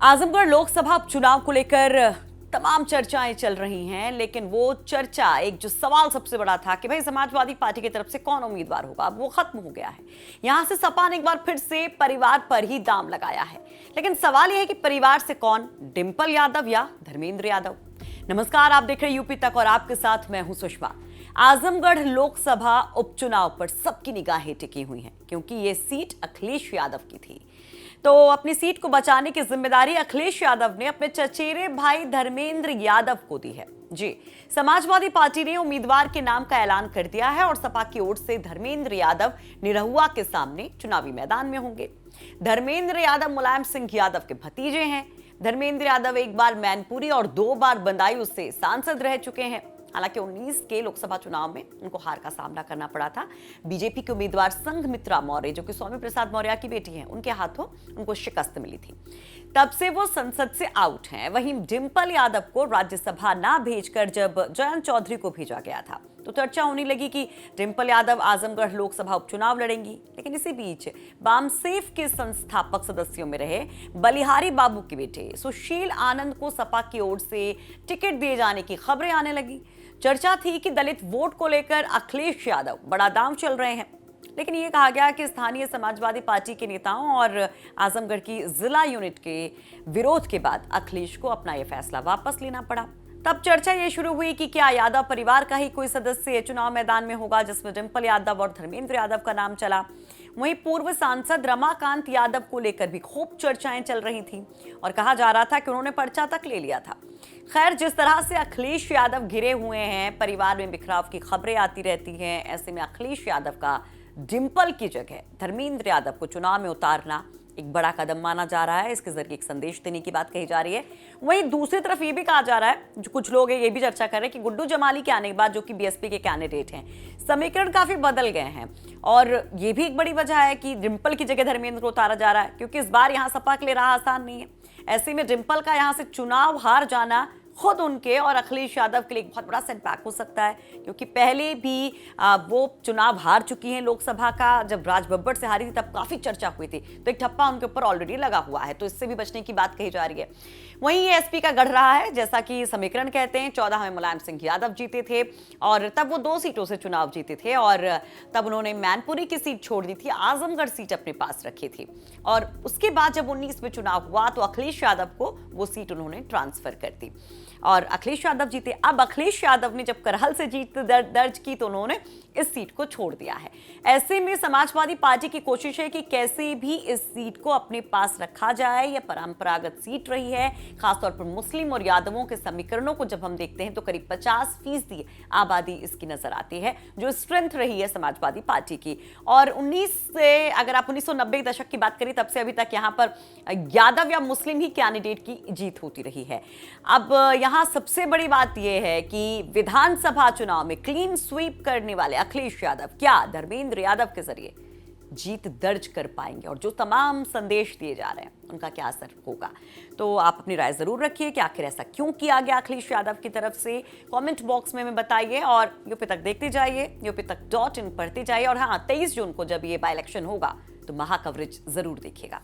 आजमगढ़ लोकसभा उपचुनाव को लेकर तमाम चर्चाएं चल रही हैं, लेकिन वो चर्चा एक जो सवाल सबसे बड़ा था कि भाई समाजवादी पार्टी की तरफ से कौन उम्मीदवार होगा, अब वो खत्म हो गया है। यहां से सपा ने एक बार फिर से परिवार पर ही दाम लगाया है, लेकिन सवाल यह है कि परिवार से कौन, डिंपल यादव या धर्मेंद्र यादव। नमस्कार, आप देख रहे हैं यूपी तक और आपके साथ मैं हूं सुषमा। आजमगढ़ लोकसभा उपचुनाव पर सबकी निगाहें टिकी हुई हैं, क्योंकि ये सीट अखिलेश यादव की थी। तो अपनी सीट को बचाने की जिम्मेदारी अखिलेश यादव ने अपने चचेरे भाई धर्मेंद्र यादव को दी है। जी, समाजवादी पार्टी ने उम्मीदवार के नाम का ऐलान कर दिया है और सपा की ओर से धर्मेंद्र यादव निरहुआ के सामने चुनावी मैदान में होंगे। धर्मेंद्र यादव मुलायम सिंह यादव के भतीजे हैं। धर्मेंद्र यादव एक बार मैनपुरी और 2 बार बदायूं से सांसद रह चुके हैं। हालांकि 19 के लोकसभा चुनाव में उनको हार का सामना करना पड़ा था। बीजेपी के उम्मीदवार संघमित्रा मौर्य, जो कि स्वामी प्रसाद मौर्य की बेटी हैं, उनके हाथों उनको शिकस्त मिली थी। तब से वो संसद से आउट हैं। वहीं डिंपल यादव को राज्यसभा ना भेजकर जब जयंत चौधरी को भेजा गया था, तो चर्चा होने लगी कि डिंपल यादव आजमगढ़ लोकसभा उपचुनाव लड़ेंगी। लेकिन इसी बीच बामसेफ के संस्थापक सदस्यों में रहे बलिहारी बाबू के बेटे सुशील आनंद को सपा की ओर से टिकट दिए जाने की खबरें आने लगी। चर्चा थी कि दलित वोट को लेकर अखिलेश यादव बड़ा दांव चल रहे हैं, लेकिन यह कहा गया कि स्थानीय समाजवादी पार्टी के नेताओं और आजमगढ़ की जिला यूनिट के विरोध के बाद अखिलेश को अपना यह फैसला वापस लेना पड़ा। तब चर्चा ये शुरू हुई कि क्या यादव परिवार का ही कोई सदस्य चुनाव मैदान में होगा, जिसमें डिंपल यादव और धर्मेंद्र यादव का नाम चला। वहीं पूर्व सांसद रमाकांत यादव को लेकर भी खूब चर्चाएं चल रही थी और कहा जा रहा था कि उन्होंने पर्चा तक ले लिया था। खैर, जिस तरह से अखिलेश यादव घिरे हुए हैं, परिवार में बिखराव की खबरें आती रहती हैं, ऐसे में अखिलेश यादव का डिंपल की जगह धर्मेंद्र यादव को चुनाव में उतारना एक बड़ा कदम माना जा रहा है। इसके जरिए एक संदेश देने की बात कही जा रही है। वहीं दूसरी तरफ ये भी कहा जा रहा है, जो कुछ लोग ये भी चर्चा कर रहे हैं कि गुड्डू जमाली के आने के बाद, जो कि बीएसपी के कैंडिडेट हैं, समीकरण काफी बदल गए हैं। और ये भी एक बड़ी वजह है कि डिंपल की जगह धर्मेंद्र को उतारा जा रहा है, क्योंकि इस बार यहाँ सपा के लिए राह आसान नहीं है। ऐसे में डिंपल का यहाँ से चुनाव हार जाना खुद उनके और अखिलेश यादव के लिए एक बहुत बड़ा सेटबैक हो सकता है, क्योंकि पहले भी वो चुनाव हार चुकी हैं लोकसभा का। जब राज बब्बर से हारी थी तब काफी चर्चा हुई थी, तो एक ठप्पा उनके ऊपर ऑलरेडी लगा हुआ है, तो इससे भी बचने की बात कही जा रही है। वहीं ये एसपी का गढ़ रहा है, जैसा कि समीकरण कहते हैं। 14 में मुलायम सिंह यादव जीते थे और तब वो 2 सीटों से चुनाव जीते थे और तब उन्होंने मैनपुरी की सीट छोड़ दी थी, आजमगढ़ सीट अपने पास रखी थी। और उसके बाद जब 19 में चुनाव हुआ तो अखिलेश यादव को वो सीट उन्होंने ट्रांसफर कर दी और अखिलेश यादव जीते। अब अखिलेश यादव ने जब करहल से जीत दर्ज की तो उन्होंने इस सीट को छोड़ दिया है। ऐसे में समाजवादी पार्टी की कोशिश है कि कैसे भी इस सीट को अपने पास रखा जाए। यह परंपरागत सीट रही है, खासतौर पर मुस्लिम और यादवों के समीकरणों को जब हम देखते हैं तो करीब 50% आबादी इसकी नजर आती है, जो स्ट्रेंथ रही है समाजवादी पार्टी की। और 19 से अगर आप 1990 के दशक की बात करें, तब से अभी तक यहाँ पर यादव या मुस्लिम ही कैंडिडेट की जीत होती रही है। अब यहाँ सबसे बड़ी बात यह है कि विधानसभा चुनाव में क्लीन स्वीप करने वाले अखिलेश यादव क्या धर्मेंद्र यादव के जरिए जीत दर्ज कर पाएंगे, और जो तमाम संदेश दिए जा रहे हैं उनका क्या असर होगा। तो आप अपनी राय जरूर रखिए कि आखिर ऐसा क्यों किया गया अखिलेश यादव की तरफ से। कमेंट बॉक्स में हमें बताइए और यूपी तक देखते जाइए, यूपीतक.in पढ़ते जाइए। और हाँ, 23 जून को जब ये बाय इलेक्शन होगा तो महा कवरेज जरूर देखिएगा।